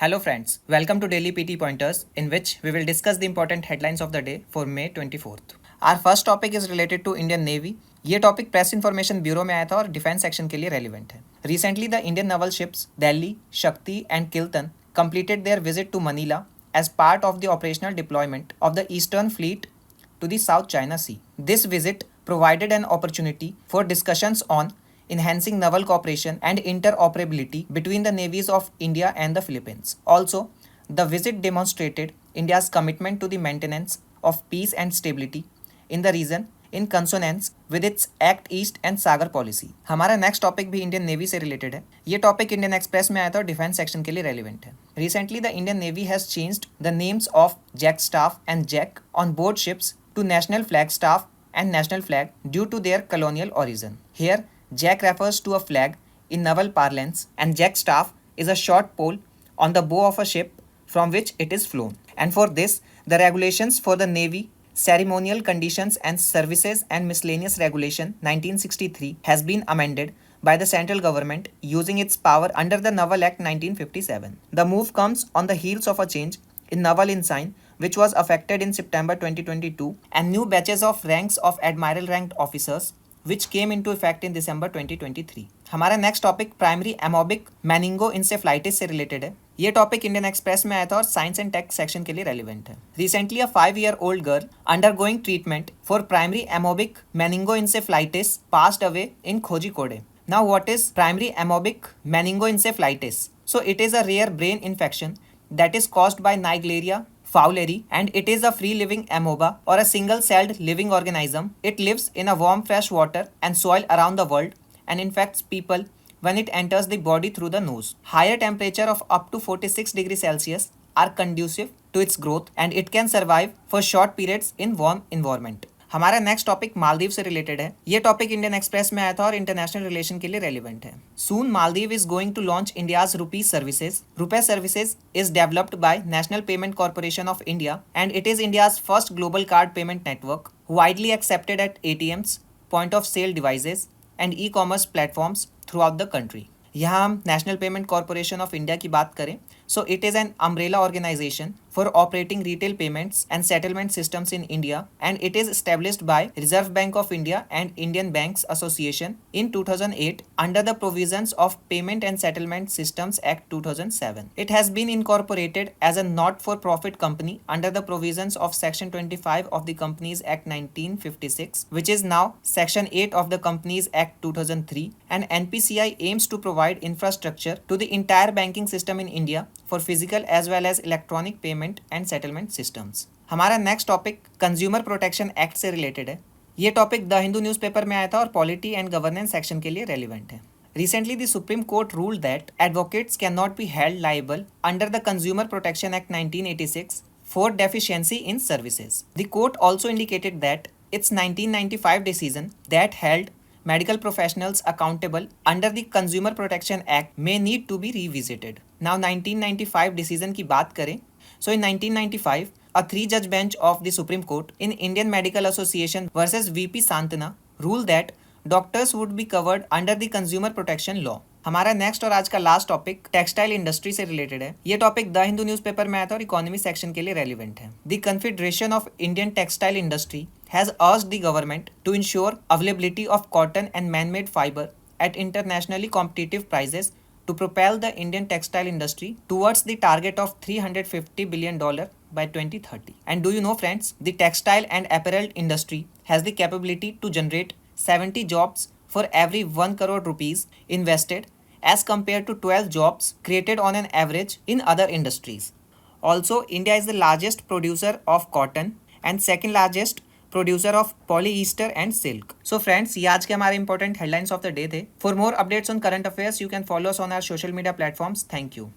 Hello friends, welcome to Daily PT Pointers, in which we will discuss the important headlines of the day for May 24th. Our first topic is related to Indian Navy. ये topic press information bureau में आया था और defence section के लिए relevant है. Recently, the Indian naval ships Delhi, Shakti and Kiltan completed their visit to Manila as part of the operational deployment of the Eastern Fleet to the South China Sea. This visit provided an opportunity for discussions on enhancing naval cooperation and interoperability between the navies of India and the Philippines. Also, the visit demonstrated India's commitment to the maintenance of peace and stability in the region in consonance with its Act East and Sagar policy. हमारा next topic भी Indian navy से related है. ये topic Indian express में आया था और defence section के लिए रेलिवेंट है. Recently, the Indian Navy has changed the names of Jack Staff and Jack on board ships to National Flag Staff and National Flag due to their colonial origin. Here, Jack refers to a flag in naval parlance and Jack Staff is a short pole on the bow of a ship from which it is flown. And for this, the regulations for the Navy Ceremonial Conditions and Services and Miscellaneous Regulation 1963 has been amended by the central government using its power under the Naval Act 1957. The move comes on the heels of a change in naval ensign which was effected in September 2022 and new batches of ranks of admiral ranked officers which came into effect in December 2023. हमारा next topic primary amoebic meningoencephalitis से related है. ये topic Indian express में आया था और science and take section के लिए रेलिवेंट है. Recently a 5-year-old girl undergoing treatment for primary amoebic meningoencephalitis passed away in Kozhikode. Now what is primary amoebic meningoencephalitis? So it is a rare brain infection that is caused by Naegleria fowleri and it is a free living amoeba or a single celled living organism. It lives in a warm fresh water and soil around the world and infects people when it enters the body through the nose. Higher temperature of up to 46 degrees Celsius are conducive to its growth and it can survive for short periods in warm environment. हमारा next topic Maldives से related है. ये topic Indian express में आया था और international relation के लिए रेलिवेंट है. Soon Maldives is going to launch India's RuPay services. RuPay services is developed by National Payment Corporation of India and it is India's first global card payment network widely accepted at ATMs, point of sale devices and e-commerce platforms throughout the country. यहाँ हम National Payment Corporation of India की बात करें so it is an umbrella organisation for operating retail payments and settlement systems in India and it is established by Reserve Bank of India and Indian Banks Association in 2008 under the provisions of Payment and Settlement Systems Act 2007. It has been incorporated as a not-for-profit company under the provisions of Section 25 of the Companies Act 1956 which is now Section 8 of the Companies Act 2003 and NPCI aims to provide infrastructure to the entire banking system in India for physical as well as electronic payment and settlement systems. हमारा next topic Consumer Protection Act से related है. ये topic the Hindu newspaper में आया था और polity and governance section के लिए रेलिवेंट है. Recently, the Supreme Court ruled that advocates cannot be held liable under the Consumer Protection Act 1986 for deficiency in services. The court also indicated that its 1995 decision that held medical professionals accountable under the Consumer Protection Act may need to be revisited. Now 1995 decision की बात करें so in 1995 a 3-judge bench of the Supreme Court in Indian Medical Association versus VP Santana ruled that doctors would be covered under the Consumer Protection Law. हमारा next और आज का last topic textile industry से related है. ये topic the Hindu newspaper में आया था और इकोनॉमी सेक्शन के लिए रेलिवेंट है. The confederation of Indian textile industry has urged the government to ensure availability of cotton and man-made fibre at internationally competitive prices to propel the Indian textile industry towards the target of $350 billion by 2030. And do you know friends, the textile and apparel industry has the capability to generate 70 jobs for every 1 crore rupees invested as compared to 12 jobs created on an average in other industries. Also, India is the largest producer of cotton and second largest producer of polyester and silk. So friends, ये आज के हमारे important headlines of the day थे. For more updates on current affairs you can follow us on our social media platforms. Thank you.